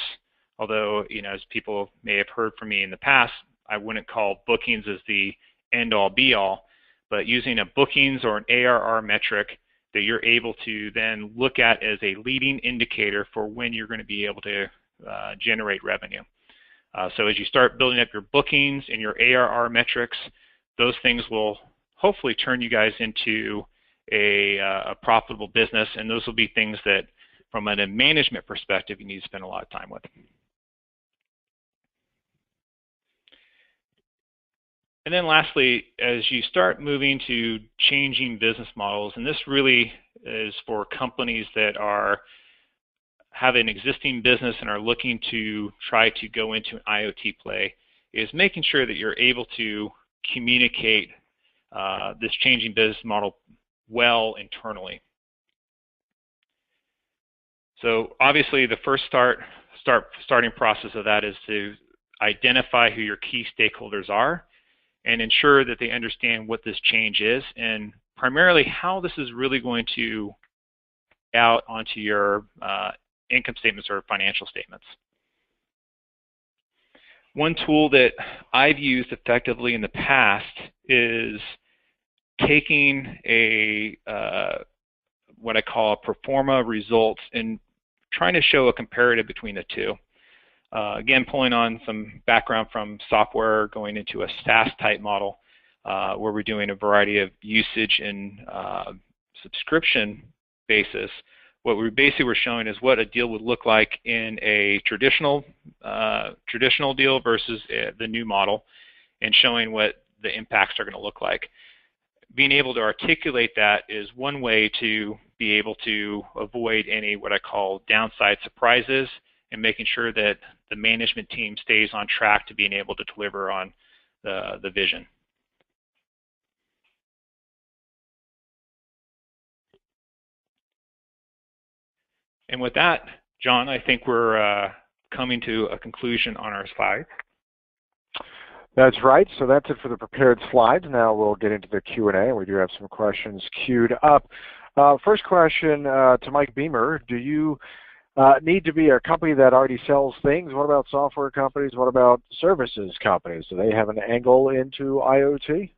although, as people may have heard from me in the past, I wouldn't call bookings as the end-all be-all, but using a bookings or an ARR metric that you're able to then look at as a leading indicator for when you're going to be able to generate revenue. So as you start building up your bookings and your ARR metrics, those things will hopefully turn you guys into a profitable business, and those will be things that from a management perspective you need to spend a lot of time with. And then lastly, as you start moving to changing business models, and this really is for companies that have an existing business and are looking to try to go into an IoT play, is making sure that you're able to communicate this changing business model well internally. So obviously the first starting process of that is to identify who your key stakeholders are and ensure that they understand what this change is and primarily how this is really going to out onto your income statements or financial statements. One tool that I've used effectively in the past is taking what I call a pro forma results and trying to show a comparative between the two. Again, pulling on some background from software, going into a SaaS type model where we're doing a variety of usage and subscription basis. What we basically were showing is what a deal would look like in a traditional deal versus the new model, and showing what the impacts are going to look like. Being able to articulate that is one way to be able to avoid any what I call downside surprises and making sure that the management team stays on track to being able to deliver on the vision. And with that, John, I think we're coming to a conclusion on our slides. That's right. So that's it for the prepared slides. Now we'll get into the Q&A. We do have some questions queued up. First question to Mike Beamer. Do you need to be a company that already sells things? What about software companies? What about services companies? Do they have an angle into IoT?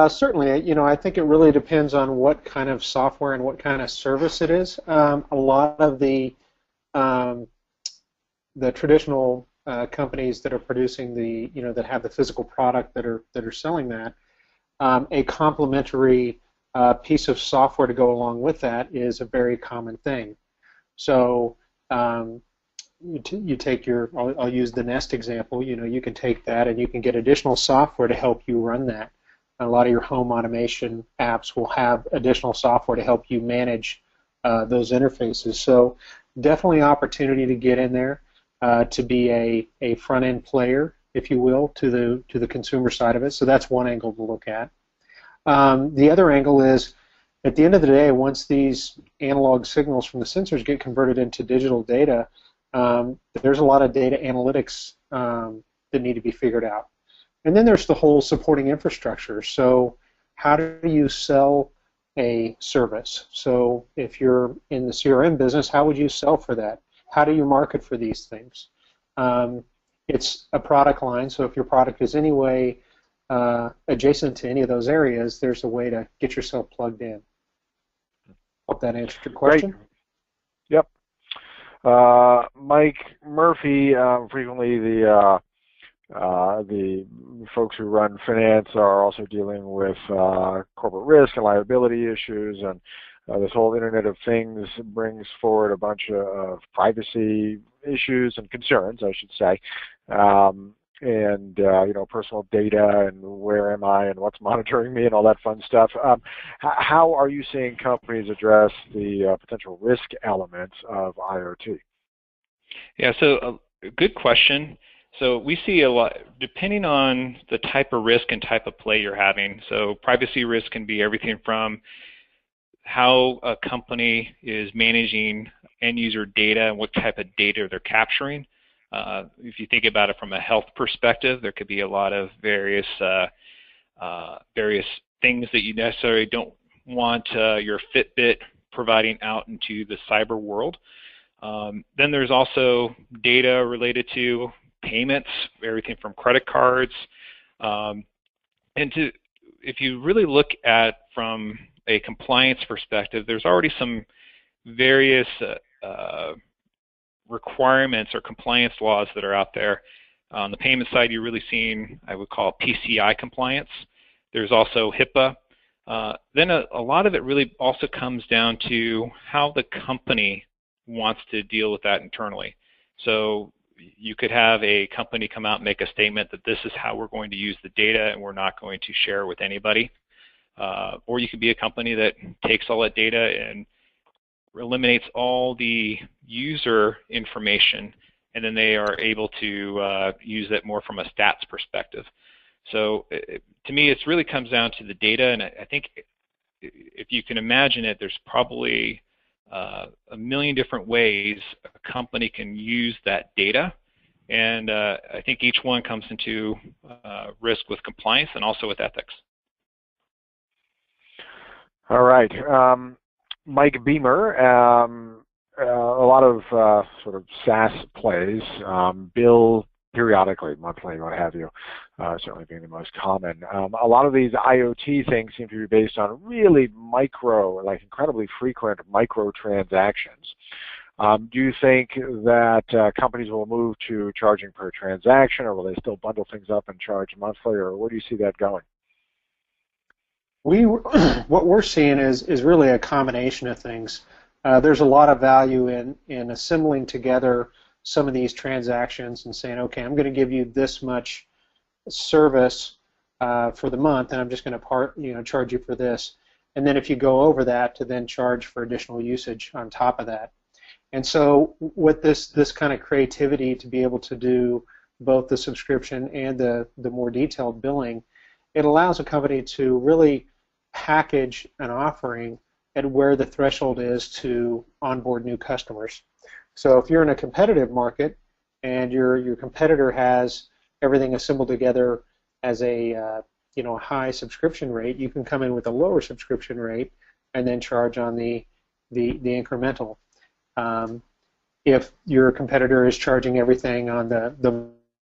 Certainly, I think it really depends on what kind of software and what kind of service it is. A lot of the traditional companies that are producing that have the physical product that are selling that, a complementary piece of software to go along with that is a very common thing. So you take I'll use the Nest example. You can take that and you can get additional software to help you run that. A lot of your home automation apps will have additional software to help you manage those interfaces. So definitely opportunity to get in there, to be a front-end player, if you will, to the consumer side of it. So that's one angle to look at. The other angle is, at the end of the day, once these analog signals from the sensors get converted into digital data, there's a lot of data analytics that need to be figured out. And then there's the whole supporting infrastructure. So how do you sell a service? So if you're in the CRM business, how would you sell for that? How do you market for these things? It's a product line, so if your product is anyway adjacent to any of those areas, there's a way to get yourself plugged in. Hope that answered your question. Great. Yep. Mike Murphy, frequently the folks who run finance are also dealing with corporate risk and liability issues, and this whole Internet of Things brings forward a bunch of privacy issues and concerns, I should say, and personal data and where am I and what's monitoring me and all that fun stuff. How are you seeing companies address the potential risk elements of IoT? Yeah, so good question. So we see a lot, depending on the type of risk and type of play you're having. So privacy risk can be everything from how a company is managing end-user data and what type of data they're capturing. If you think about it from a health perspective, there could be a lot of various things that you necessarily don't want your Fitbit providing out into the cyber world. Then there's also data related to payments, everything from credit cards, if you really look at from a compliance perspective, there's already some various requirements or compliance laws that are out there. On the payment side, you're really seeing, I would call, PCI compliance. There's also HIPAA. Then a lot of it really also comes down to how the company wants to deal with that internally. So you could have a company come out and make a statement that this is how we're going to use the data and we're not going to share with anybody. Or you could be a company that takes all that data and eliminates all the user information, and then they are able to use it more from a stats perspective. So to me, it really comes down to the data, and I think if you can imagine it, there's probably a million different ways a company can use that data, and I think each one comes into risk with compliance and also with ethics. All right. Mike Beamer, a lot of sort of SaaS plays bill periodically, monthly, what have you, certainly being the most common. A lot of these IoT things seem to be based on really incredibly frequent micro transactions. Do you think that companies will move to charging per transaction, or will they still bundle things up and charge monthly, or where do you see that going? What we're seeing is really a combination of things. There's a lot of value in assembling together some of these transactions and saying, okay, I'm going to give you this much service for the month, and I'm just going to charge you for this. And then if you go over that, to then charge for additional usage on top of that. And so with this kind of creativity to be able to do both the subscription and the more detailed billing, it allows a company to really package an offering at where the threshold is to onboard new customers. So if you're in a competitive market and your competitor has everything assembled together as a high subscription rate, you can come in with a lower subscription rate and then charge on the incremental. If your competitor is charging everything on the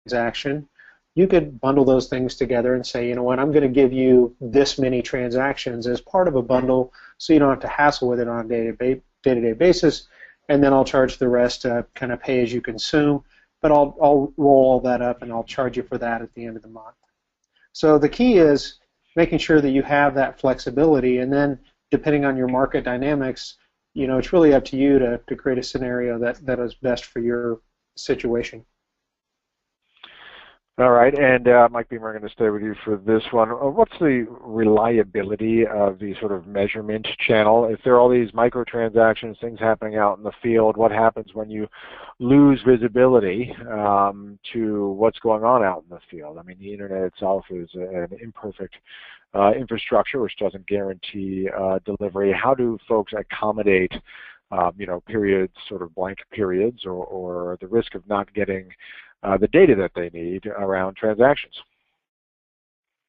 transaction, you could bundle those things together and say, you know what, I'm going to give you this many transactions as part of a bundle so you don't have to hassle with it on a day-to-day basis, and then I'll charge the rest kind of pay as you consume, but I'll roll all that up and I'll charge you for that at the end of the month. So the key is making sure that you have that flexibility, and then depending on your market dynamics, you know, it's really up to you to create a scenario that is best for your situation. All right, and Mike Beamer, I'm going to stay with you for this one. What's the reliability of the sort of measurement channel? If there are all these microtransactions, things happening out in the field, what happens when you lose visibility to what's going on out in the field? I mean, the internet itself is an imperfect infrastructure which doesn't guarantee delivery. How do folks accommodate you know, periods, sort of blank periods, or the risk of not getting the data that they need around transactions?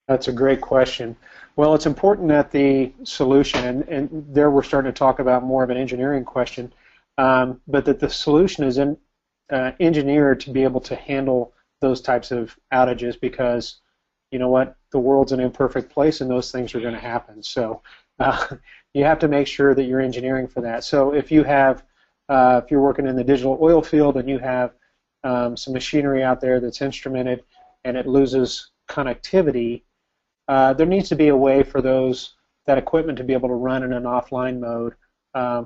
That's a great question. Well, it's important that the solution, and there we're starting to talk about more of an engineering question, but that the solution is engineered to be able to handle those types of outages, because you know what, the world's an imperfect place and those things are going to happen. So you have to make sure that you're engineering for that. So if you have, if you're working in the digital oil field and you have some machinery out there that's instrumented and it loses connectivity, there needs to be a way for that equipment to be able to run in an offline mode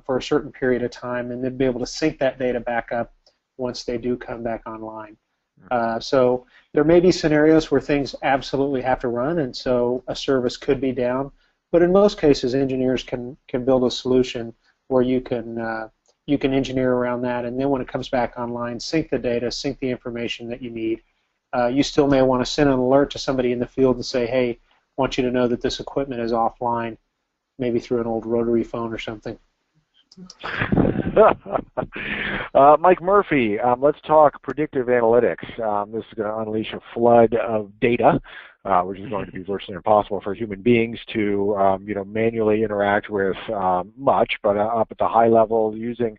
for a certain period of time, and then be able to sync that data back up once they do come back online. So there may be scenarios where things absolutely have to run, and so a service could be down, but in most cases engineers can build a solution where you can engineer around that, and then when it comes back online, sync the data, sync the information that you need. You still may want to send an alert to somebody in the field and say, hey, I want you to know that this equipment is offline, maybe through an old rotary phone or something. Mike Murphy, let's talk predictive analytics. This is going to unleash a flood of data, which is going to be virtually impossible for human beings to you know, manually interact with much, but up at the high level, using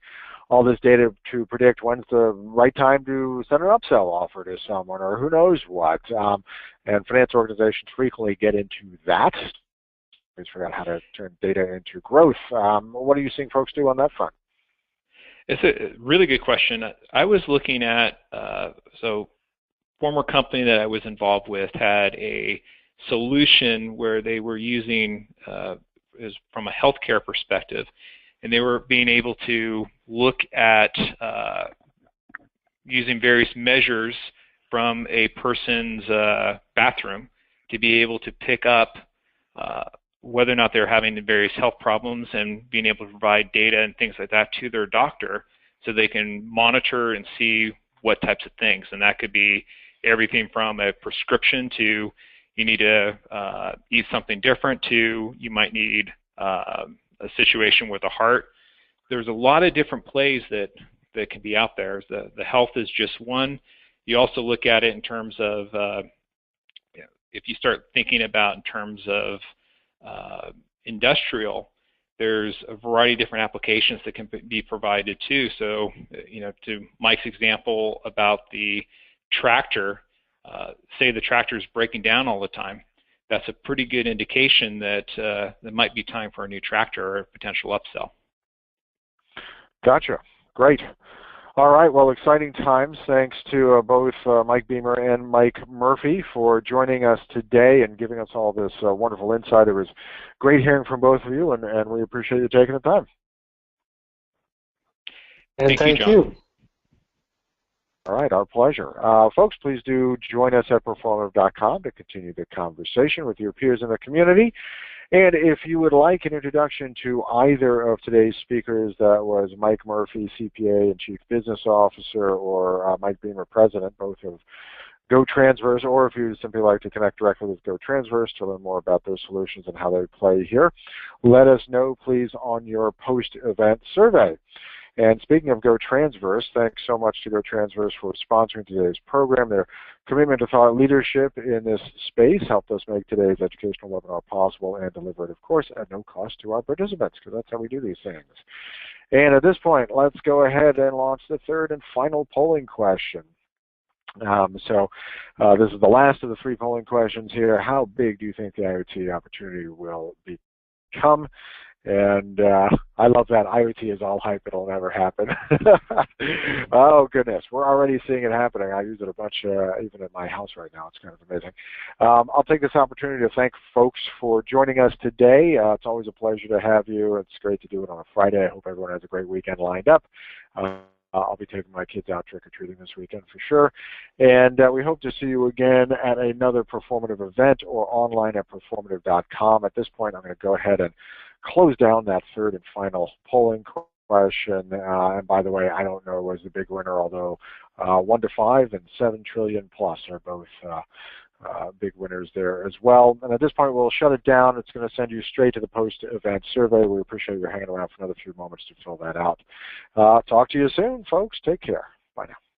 all this data to predict when's the right time to send an upsell offer to someone, or who knows what. And finance organizations frequently get into that. We forgot how to turn data into growth. What are you seeing folks do on that front? It's a really good question. I was looking at, so former company that I was involved with had a solution where they were using, is from a healthcare perspective, and they were being able to look at using various measures from a person's bathroom to be able to pick up whether or not they're having various health problems, and being able to provide data and things like that to their doctor so they can monitor and see what types of things. And that could be everything from a prescription to you need to eat something different to you might need a situation with the heart. There's a lot of different plays that can be out there. The health is just one. You also look at it in terms of if you start thinking about in terms of industrial, there's a variety of different applications that can be provided too. So, you know, to Mike's example about the tractor, say the tractor is breaking down all the time, that's a pretty good indication that there might be time for a new tractor or a potential upsell. Gotcha. Great. All right. Well, exciting times. Thanks to both Mike Beamer and Mike Murphy for joining us today and giving us all this wonderful insight. It was great hearing from both of you, and we appreciate you taking the time. And thank you. All right, our pleasure. Folks, please do join us at performative.com to continue the conversation with your peers in the community. And if you would like an introduction to either of today's speakers, that was Mike Murphy, CPA and Chief Business Officer, or Mike Beamer, President, both of GoTransverse, or if you simply like to connect directly with GoTransverse to learn more about their solutions and how they play here, let us know, please, on your post-event survey. And speaking of GoTransverse, thanks so much to GoTransverse for sponsoring today's program. Their commitment to thought leadership in this space helped us make today's educational webinar possible and deliver it, of course, at no cost to our participants, because that's how we do these things. And at this point, let's go ahead and launch the third and final polling question. This is the last of the 3 polling questions here. How big do you think the IoT opportunity will become? And I love that. IoT is all hype. It'll never happen. Oh, goodness. We're already seeing it happening. I use it a bunch even at my house right now. It's kind of amazing. I'll take this opportunity to thank folks for joining us today. It's always a pleasure to have you. It's great to do it on a Friday. I hope everyone has a great weekend lined up. I'll be taking my kids out trick-or-treating this weekend for sure. And we hope to see you again at another performative event or online at performative.com. At this point, I'm going to go ahead and close down that 3rd and final polling question. And by the way, I don't know who was the big winner, although 1 to 5 and 7 trillion plus are both big winners there as well. And at this point, we'll shut it down. It's going to send you straight to the post-event survey. We appreciate you hanging around for another few moments to fill that out. Talk to you soon, folks. Take care. Bye now.